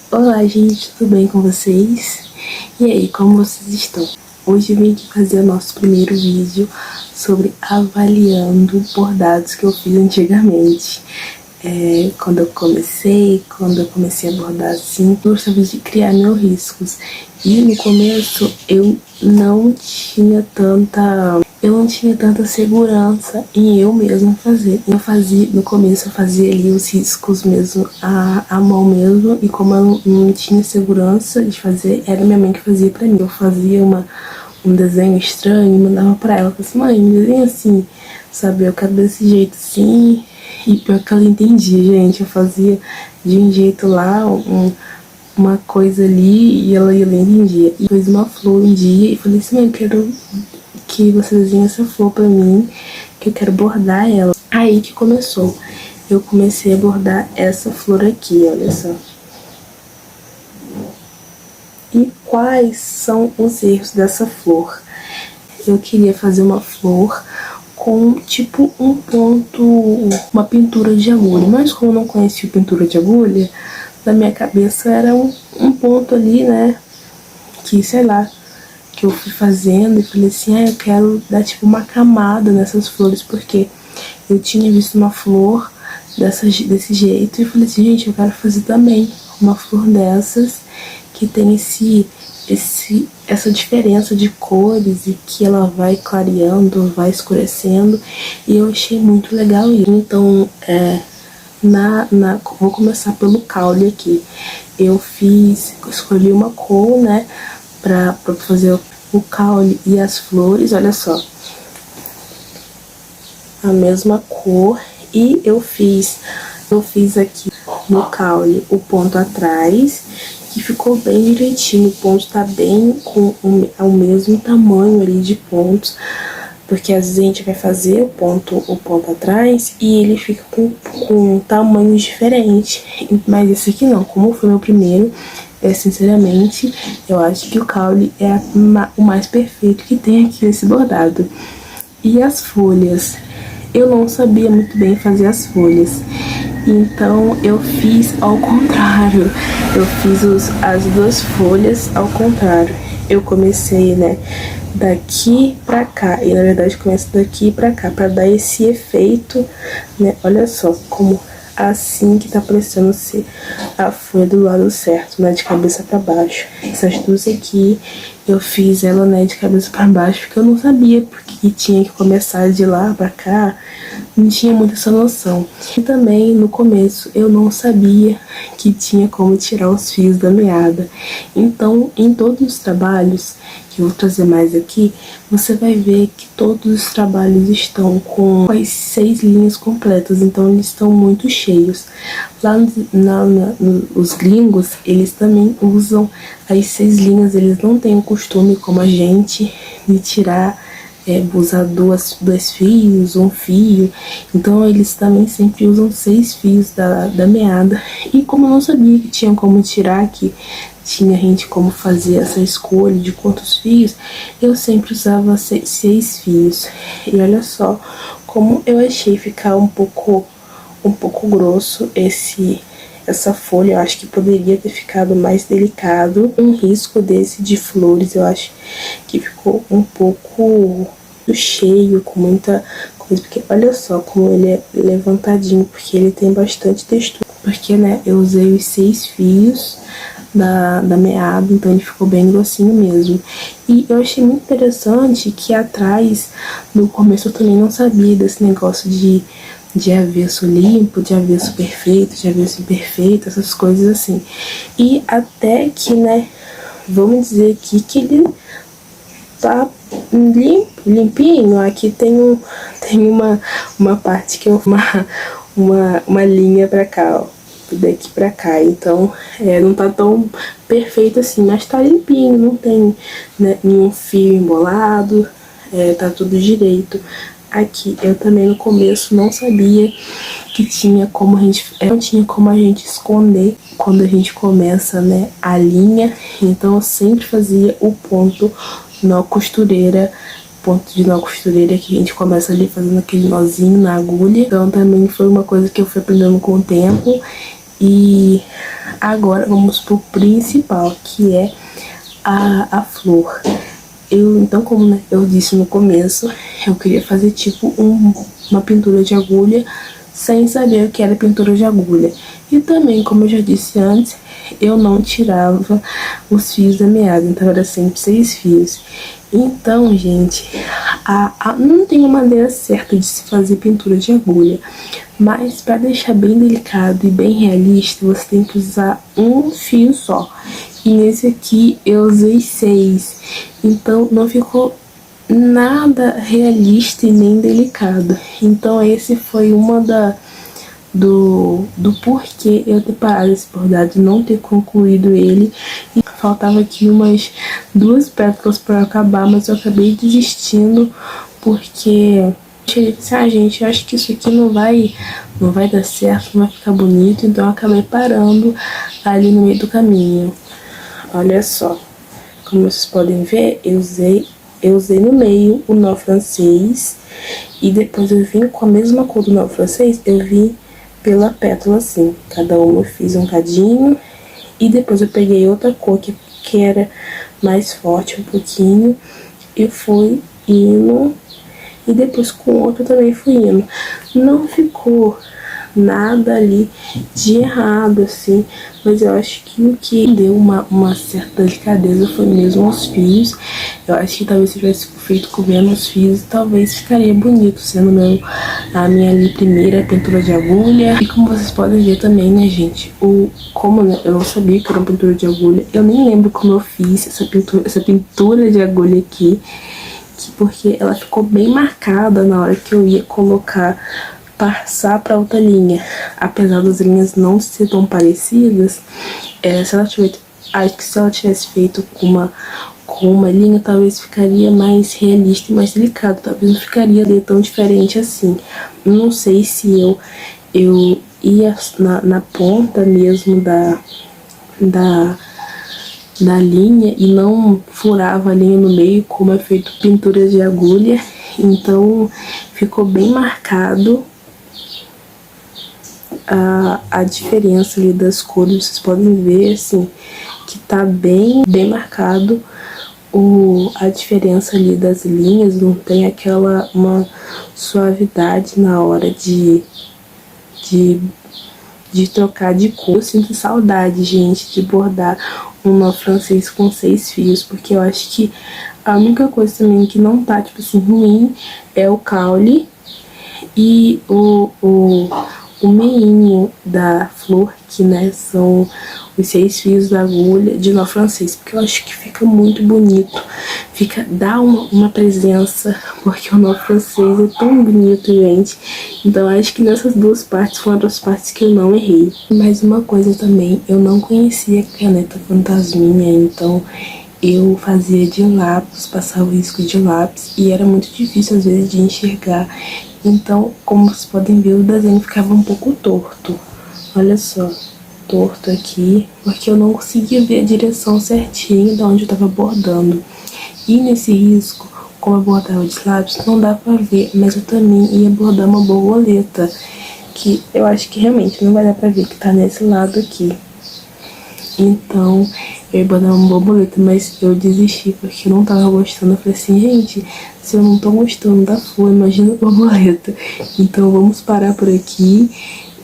Olá, gente, tudo bem com vocês? E aí, como vocês estão? Hoje eu vim aqui fazer o nosso primeiro vídeo sobre avaliando bordados que eu fiz antigamente. Quando eu comecei a bordar assim, eu gostava de criar meus riscos. E no começo eu não tinha tanta segurança em eu mesma fazer. No começo eu fazia ali os riscos mesmo à mão mesmo, e como eu não tinha segurança de fazer, era minha mãe que fazia pra mim. Eu fazia um desenho estranho e mandava pra ela, falei assim, mãe, me desenha assim, sabe, eu quero desse jeito assim. E pior que ela entendia, gente, eu fazia de um jeito lá, uma coisa ali, e ela entendia. E pôs uma flor um dia e falei assim, mãe, eu quero que você desenhe essa flor pra mim, que eu quero bordar ela. Aí que começou. Eu comecei a bordar essa flor aqui, olha só. E quais são os erros dessa flor? Eu queria fazer uma flor com tipo um ponto, uma pintura de agulha, mas como eu não conhecia pintura de agulha, na minha cabeça era um ponto ali, né, que sei lá, que eu fui fazendo e falei assim, eu quero dar tipo uma camada nessas flores, porque eu tinha visto uma flor desse jeito e falei assim, gente, eu quero fazer também uma flor dessas que tem essa diferença de cores e que ela vai clareando, vai escurecendo, e eu achei muito legal isso. Então, vou começar pelo caule aqui. Eu escolhi uma cor, né, pra fazer o caule e as flores, olha só, a mesma cor. E eu fiz aqui no caule o ponto atrás, que ficou bem direitinho, o ponto tá bem com o mesmo tamanho ali de pontos, porque às vezes a gente vai fazer o ponto atrás e ele fica com tamanhos diferentes, mas esse aqui não, como foi meu primeiro, sinceramente, eu acho que o caule é o mais perfeito que tem aqui nesse bordado. E as folhas, eu não sabia muito bem fazer as folhas, então eu fiz ao contrário. Eu fiz as duas folhas ao contrário. Eu comecei, né, daqui pra cá, e na verdade começo daqui pra cá, pra dar esse efeito, né, olha só, como assim que tá parecendo ser a folha do lado certo, né, de cabeça pra baixo. Essas duas aqui, eu fiz ela, né, de cabeça pra baixo, porque eu não sabia porque tinha que começar de lá pra cá, não tinha muita essa noção. E também, no começo, eu não sabia que tinha como tirar os fios da meada. Então, em todos os trabalhos, que eu vou trazer mais aqui, você vai ver que todos os trabalhos estão com as 6 linhas completas, então eles estão muito cheios. Lá os gringos, eles também usam as 6 linhas, eles não têm o costume, como a gente, de tirar, usar dois fios, um fio. Então eles também sempre usam 6 fios da meada. E como eu não sabia que tinha como tirar aqui, tinha gente como fazer essa escolha de quantos fios, eu sempre usava 6 fios. E olha só como eu achei ficar um pouco grosso essa folha. Eu acho que poderia ter ficado mais delicado. Um risco desse de flores, eu acho que ficou um pouco cheio, com muita coisa, porque olha só como ele é levantadinho, porque ele tem bastante textura, porque, né, eu usei os 6 fios da meada, então ele ficou bem grossinho mesmo. E eu achei muito interessante que atrás, no começo eu também não sabia desse negócio de avesso limpo, de avesso perfeito, de avesso imperfeito, essas coisas assim. E até que, né, vamos dizer aqui que ele tá limpinho. Aqui tem uma parte que eu uma linha pra cá, ó, daqui pra cá, então não tá tão perfeito assim, mas tá limpinho, não tem, né, nenhum fio embolado, tá tudo direito. Aqui eu também no começo não sabia que tinha como não tinha como a gente esconder quando a gente começa, né, a linha, então eu sempre fazia o ponto nó costureira, ponto de nó costureira, que a gente começa ali fazendo aquele nozinho na agulha. Então também foi uma coisa que eu fui aprendendo com o tempo. E Agora vamos pro principal, que é a flor. Então, como, né, eu disse no começo, eu queria fazer tipo uma pintura de agulha sem saber o que era pintura de agulha. E também, como eu já disse antes, eu não tirava os fios da meada, então era sempre 6 fios. Então, gente, não tem uma maneira certa de se fazer pintura de agulha, mas para deixar bem delicado e bem realista, você tem que usar um fio só. E nesse aqui eu usei 6, então não ficou nada realista e nem delicado. Então esse foi uma do porquê eu ter parado esse bordado e não ter concluído ele. E faltava aqui umas 2 pétalas para acabar, mas eu acabei desistindo porque eu disse, gente, eu acho que isso aqui não vai dar certo, não vai ficar bonito, então eu acabei parando ali no meio do caminho. Olha só, como vocês podem ver, eu usei no meio o nó francês e depois eu vim com a mesma cor do nó francês, eu vim pela pétala assim, cada uma eu fiz um cadinho e depois eu peguei outra cor que era mais forte um pouquinho e fui indo e depois com outra também fui indo. Não ficou nada ali de errado, assim, mas eu acho que o que deu uma certa delicadeza foi mesmo os fios. Eu acho que talvez se tivesse feito com menos fios, talvez ficaria bonito, sendo a minha ali primeira pintura de agulha. E como vocês podem ver também, né, gente, como, né, eu não sabia que era uma pintura de agulha, eu nem lembro como eu fiz essa pintura de agulha aqui, porque ela ficou bem marcada na hora que eu ia passar para outra linha. Apesar das linhas não ser tão parecidas, acho que se ela tivesse feito com uma linha, talvez ficaria mais realista e mais delicado. Talvez não ficaria tão diferente assim. Não sei se eu ia na ponta mesmo da linha e não furava a linha no meio, como é feito pintura de agulha. Então ficou bem marcado a diferença ali das cores. Vocês podem ver assim que tá bem marcado a diferença ali das linhas. Não tem uma suavidade na hora de trocar de cor. Eu sinto saudade, gente, de bordar um nó francês com 6 fios, porque eu acho que a única coisa também que não tá, tipo assim, ruim é o caule e o meinho da flor, que, né, são os 6 fios da agulha de nó francês, porque eu acho que fica muito bonito, dá uma presença, porque o nó francês é tão bonito, gente. Então acho que nessas 2 partes foram as partes que eu não errei. Mais uma coisa também, eu não conhecia a caneta fantasminha, então eu fazia de lápis, passava o risco de lápis e era muito difícil às vezes de enxergar. Então, como vocês podem ver, o desenho ficava um pouco torto. Olha só, torto aqui, porque eu não conseguia ver a direção certinha de onde eu tava bordando. E nesse risco, como eu bordava de lápis, não dá pra ver, mas eu também ia bordar uma borboleta, que eu acho que realmente não vai dar pra ver, que tá nesse lado aqui. Então, eu ia bordar uma borboleta, mas eu desisti porque eu não tava gostando. Eu falei assim, gente, se eu não tô gostando da flor, imagina a borboleta. Então, vamos parar por aqui.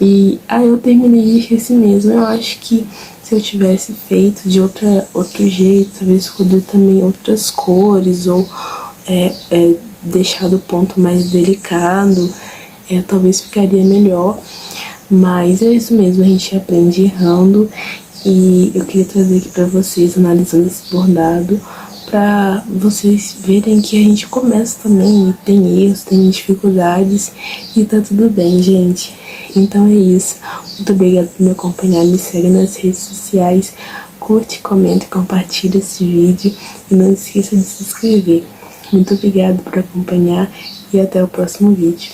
E eu terminei de esse mesmo. Eu acho que se eu tivesse feito de outro jeito, talvez escolher também outras cores, ou deixado o ponto mais delicado, talvez ficaria melhor. Mas é isso mesmo, a gente aprende errando. E eu queria trazer aqui pra vocês, analisando esse bordado, pra vocês verem que a gente começa também, tem erros, tem dificuldades, e tá tudo bem, gente. Então é isso. Muito obrigada por me acompanhar, me segue nas redes sociais, curte, comenta e compartilha esse vídeo, e não esqueça de se inscrever. Muito obrigada por acompanhar, e até o próximo vídeo.